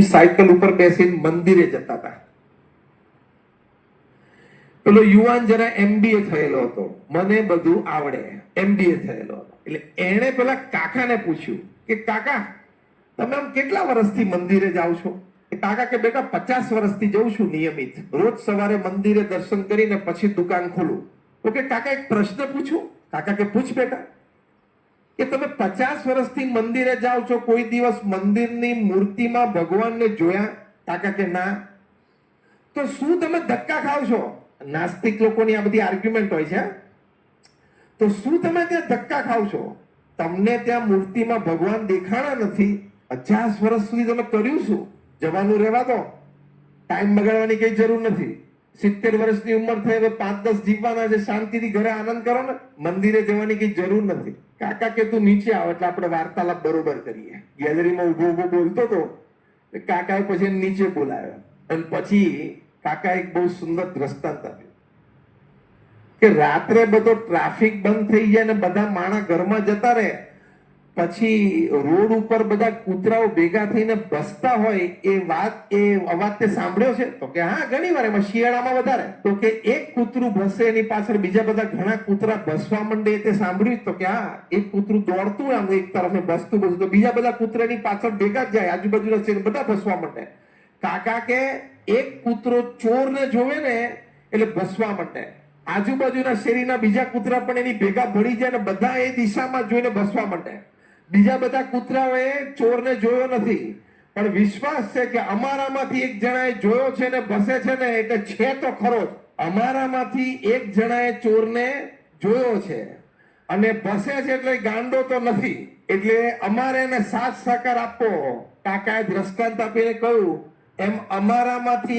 Cycle ઉપર બેસીને મંદિરે જતા હતા. પેલો યુવાન જરા MBA થયેલો હતો, મને બધું આવડે, MBA થયેલો હતો. એટલે એણે પેલા કાકાને પૂછ્યું કે કાકા તમે આમ કેટલા વર્ષથી મંદિરે જાઓ છો? કાકા કે બેટા 50 વર્ષથી જઉં છું નિયમિત, રોજ સવારે મંદિરે દર્શન કરીને પછી દુકાન ખોલું. તો કે કાકા એક પ્રશ્ન પૂછું? કાકા કે પૂછ બેટા. કે તમે 50 વર્ષથી મંદિરે જાઓ છો, કોઈ દિવસ મંદિરની મૂર્તિમાં ભગવાનને જોયા? કાકા કે ના. તો શું તમે ધક્કા ખાવ છો? નાસ્તિક લોકોની આ બધી આર્ગ્યુમેન્ટ હોય છે. તો શું તમે ત્યાં ધક્કા ખાવ છો? તમને ત્યાં મૂર્તિમાં ભગવાન દેખાણા નથી. 50 વર્ષ સુધી તમે કર્યું શું? જવાનું રહેવા દો, ટાઈમ બગાડવાની કઈ જરૂર નથી. 70 વર્ષની ઉંમર થઈ, હવે 5-10 જીવવાના છે, શાંતિથી ઘરે આનંદ કરો ને, મંદિરે જવાની કઈ જરૂર નથી. કાકા કે તું નીચે આવ એટલે આપણે વાર્તાલાપ બરોબર કરીએ. ગેલેરીમાં ઉભો ઉભો બોલતો હતો, કાકાએ પછી નીચે બોલાવ્યો અને પછી કાકા એક બહુ સુંદર દ્રષ્ટાંત આપ્યું કે રાત્રે બધો ટ્રાફિક બંધ થઈ જાય ને બધા માણસ ઘરમાં જતા રહે, પછી રોડ ઉપર બધા કૂતરાઓ ભેગા થઈને બસતા હોય, એ અવાજ તે સાંભળ્યો છે? તો કે હા, ઘણી વાર, એમાં શિયાળામાં વધારે. તો કે એક કૂતરું ભસે, એની પાછળ બીજા બધા ઘણા કૂતરા ભસવા માંડે, તે સાંભળ્યું? તો કે હા, એક કૂતરું દોડતું આમ એક તરફ બસતું બધું, તો બીજા બધા કૂતરાની પાછળ ભેગા જ જાય, આજુબાજુના છે બધા ભસવા માંડે. કાકા કે એક કૂતરો ચોરને જોવે ને એટલે ભસવા માંડે, આજુબાજુના શેરીના બીજા કૂતરા પણ એની ભેગા ભળી જાય ને બધા એ દિશામાં જોઈને ભસવા માંડે. બીજા બધા કૂતરાઓએ ચોરને જોયો નથી, પણ વિશ્વાસ છે કે અમારામાંથી એક જણાએ જોયો છે ને ભસે છે ને, એટલે છે તો ખરો જ. અમારામાંથી એક જણાએ ચોરને જોયો છે અને ભસે છે, એટલે ગાંડો તો નથી, એટલે અમારે એને સાથ સહકાર આપવો. કાકાએ દ્રષ્ટાંત આપીને કહ્યું, એમ અમારામાંથી